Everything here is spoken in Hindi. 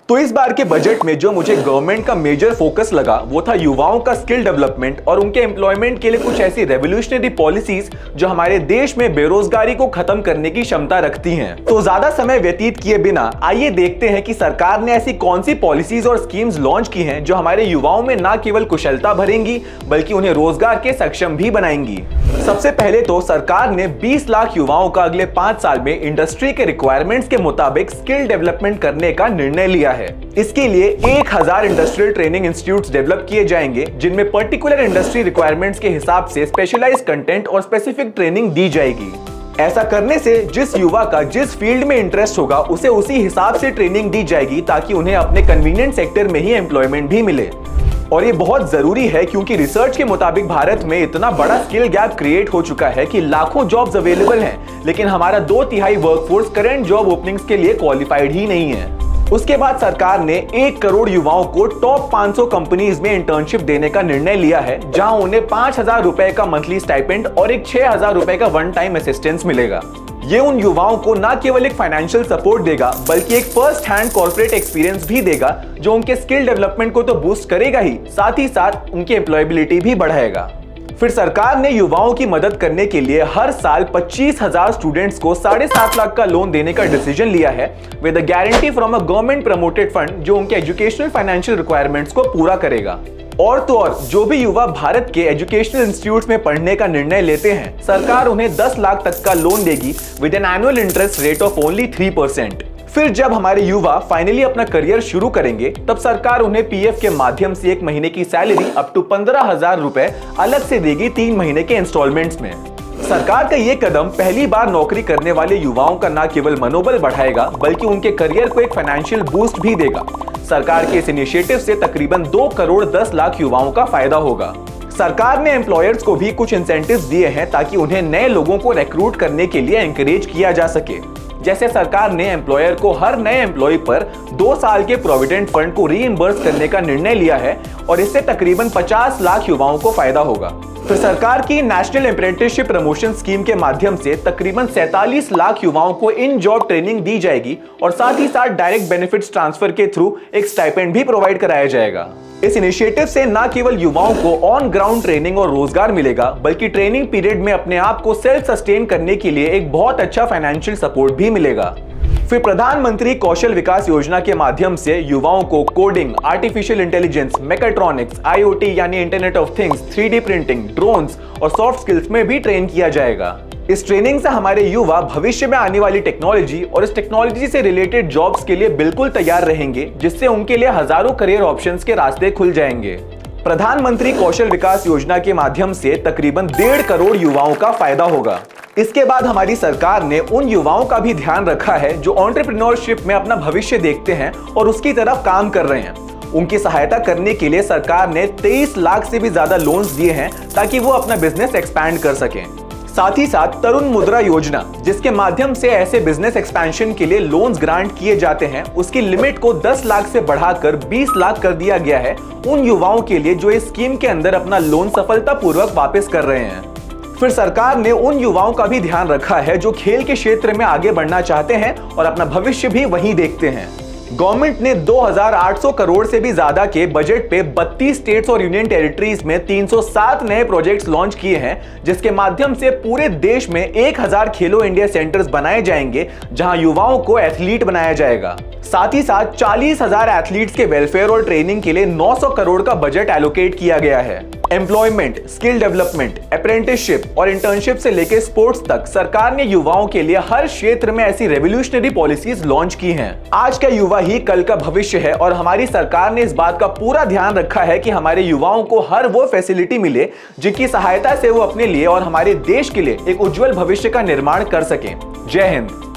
तो इस बार के बजट में जो मुझे गवर्नमेंट का मेजर फोकस लगा वो था युवाओं का स्किल डेवलपमेंट और उनके एम्प्लॉयमेंट के लिए कुछ ऐसी रेवोल्यूशनरी पॉलिसीज जो हमारे देश में बेरोजगारी को खत्म करने की क्षमता रखती हैं। तो ज्यादा समय व्यतीत किए बिना आइए देखते हैं कि सरकार ने ऐसी कौन सी पॉलिसीज और स्कीम्स लॉन्च की हैं जो हमारे युवाओं में न केवल कुशलता भरेंगी बल्कि उन्हें रोजगार के सक्षम भी बनाएंगी। सबसे पहले तो सरकार ने 20 लाख युवाओं का अगले 5 साल में इंडस्ट्री के रिक्वायरमेंट्स के मुताबिक स्किल डेवलपमेंट करने का निर्णय लिया है। इसके लिए 1000 इंडस्ट्रियल ट्रेनिंग इंस्टीट्यूट्स डेवलप किए जाएंगे जिनमें पर्टिकुलर इंडस्ट्री रिक्वायरमेंट्स के हिसाब से स्पेशलाइज्ड कंटेंट और स्पेसिफिक ट्रेनिंग दी जाएगी। ऐसा करने से जिस युवा का जिस फील्ड में इंटरेस्ट होगा उसे उसी हिसाब से ट्रेनिंग दी जाएगी ताकि उन्हें अपने कन्वीनियंट सेक्टर में ही एम्प्लॉयमेंट भी मिले। और ये बहुत जरूरी है क्योंकि रिसर्च के मुताबिक भारत में इतना बड़ा स्किल गैप क्रिएट हो चुका है कि लाखों जॉब्स अवेलेबल हैं, लेकिन हमारा 2/3 वर्कफोर्स करंट जॉब ओपनिंग्स के लिए क्वालिफाइड ही नहीं है। उसके बाद सरकार ने 1 करोड़ युवाओं को टॉप 500 कंपनीज में इंटर्नशिप देने का निर्णय लिया है, जहां उन्हें 5000 रुपए का मंथली स्टाइपेंड और एक 6000 रुपए का वन टाइम असिस्टेंस मिलेगा। ये उन युवाओं को न केवल एक फाइनेंशियल सपोर्ट देगा बल्कि एक फर्स्ट हैंड कॉर्पोरेट एक्सपीरियंस भी देगा जो उनके स्किल डेवलपमेंट को तो बूस्ट करेगा ही साथ उनकी एम्प्लॉयबिलिटी भी बढ़ाएगा। फिर सरकार ने युवाओं की मदद करने के लिए हर साल 25,000 स्टूडेंट्स को 7.5 लाख का लोन देने का डिसीजन लिया है with a guarantee from a government promoted fund जो उनके एजुकेशनल फाइनेंशियल रिक्वायरमेंट्स को पूरा करेगा। और तो और जो भी युवा भारत के एजुकेशनल इंस्टीट्यूट्स में पढ़ने का निर्णय लेते हैं सरकार उन्हें 10 लाख तक का लोन देगी with an annual interest rate of only 3%। फिर जब हमारे युवा फाइनली अपना करियर शुरू करेंगे तब सरकार उन्हें पीएफ के माध्यम से 1 महीने की सैलरी अप टू 15,000 रुपए अलग से देगी 3 महीने के इंस्टॉलमेंट्स में। सरकार का ये कदम पहली बार नौकरी करने वाले युवाओं का न केवल मनोबल बढ़ाएगा बल्कि उनके करियर को एक फाइनेंशियल बूस्ट भी देगा। सरकार के इस इनिशिएटिव से तकरीबन 2 करोड़ 10 लाख युवाओं का फायदा होगा। सरकार ने एम्प्लॉयर्स को भी कुछ इंसेंटिव्स दिए हैं ताकि उन्हें नए लोगों को रिक्रूट करने के लिए एंकरेज किया जा सके। जैसे सरकार ने एम्प्लॉयर को हर नए एम्प्लॉय पर 2 साल के प्रोविडेंट फंड को रीइंबर्स करने का निर्णय लिया है और इससे तकरीबन 50 लाख युवाओं को फायदा होगा। फिर सरकार की नेशनल अप्रेंटिसशिप प्रमोशन स्कीम के माध्यम से तकरीबन 47 लाख युवाओं को इन जॉब ट्रेनिंग दी जाएगी और साथ ही साथ डायरेक्ट बेनिफिट्स ट्रांसफर के थ्रू एक स्टाइपेंड भी प्रोवाइड कराया जाएगा। इस इनिशिएटिव से न केवल युवाओं को ऑन ग्राउंड ट्रेनिंग और रोजगार मिलेगा बल्कि ट्रेनिंग पीरियड में अपने आप को सेल्फ सस्टेन करने के लिए एक बहुत अच्छा फाइनेंशियल सपोर्ट भी मिलेगा। फिर प्रधानमंत्री कौशल विकास योजना के माध्यम से युवाओं को coding, artificial intelligence, mechatronics, IoT यानी internet of things, 3D printing, drones और सॉफ्ट स्किल्स में भी ट्रेन किया जाएगा। इस ट्रेनिंग से हमारे युवा भविष्य में आने वाली टेक्नोलॉजी और इस टेक्नोलॉजी से रिलेटेड जॉब्स के लिए बिल्कुल तैयार रहेंगे, जिससे उनके लिए हजारों करियर ऑप्शंस के रास्ते खुल जाएंगे। प्रधानमंत्री कौशल विकास योजना के माध्यम से तकरीबन 1.5 करोड़ युवाओं का फायदा होगा। इसके बाद हमारी सरकार ने उन युवाओं का भी ध्यान रखा है जो एंटरप्रेन्योरशिप में अपना भविष्य देखते हैं और उसकी तरफ काम कर रहे हैं। उनकी सहायता करने के लिए सरकार ने 23 लाख से भी ज्यादा लोन्स दिए हैं ताकि वो अपना बिजनेस एक्सपैंड कर सकें। साथ ही साथ तरुण मुद्रा योजना, जिसके माध्यम से ऐसे बिजनेस एक्सपेंशन के लिए लोन्स ग्रांट किए जाते हैं, उसकी लिमिट को 10 लाख से बढ़ाकर 20 लाख कर दिया गया है उन युवाओं के लिए जो इस स्कीम के अंदर अपना लोन सफलतापूर्वक वापस कर रहे हैं। फिर सरकार ने उन युवाओं का भी ध्यान रखा है जो खेल के क्षेत्र में आगे बढ़ना चाहते हैं और अपना भविष्य भी वहीं देखते हैं। गवर्नमेंट ने 2800 करोड़ से भी ज्यादा के बजट पे 32 स्टेट्स और यूनियन टेरिटरीज में 307 नए प्रोजेक्ट्स लॉन्च किए हैं, जिसके माध्यम से पूरे देश में 1000 खेलो इंडिया सेंटर्स बनाए जाएंगे जहां युवाओं को एथलीट बनाया जाएगा। साथ ही साथ 40,000 एथलीट्स के वेलफेयर और ट्रेनिंग के लिए 900 करोड़ का बजट एलोकेट किया गया है। एम्प्लॉयमेंट, स्किल डेवलपमेंट, अप्रेंटिसशिप और इंटर्नशिप से लेकर स्पोर्ट्स तक सरकार ने युवाओं के लिए हर क्षेत्र में ऐसी रेवोल्यूशनरी पॉलिसीज लॉन्च की हैं। आज का युवा ही कल का भविष्य है और हमारी सरकार ने इस बात का पूरा ध्यान रखा है कि हमारे युवाओं को हर वो फैसिलिटी मिले जिनकी सहायता से वो अपने लिए और हमारे देश के लिए एक उज्जवल भविष्य का निर्माण कर सकें। जय हिंद।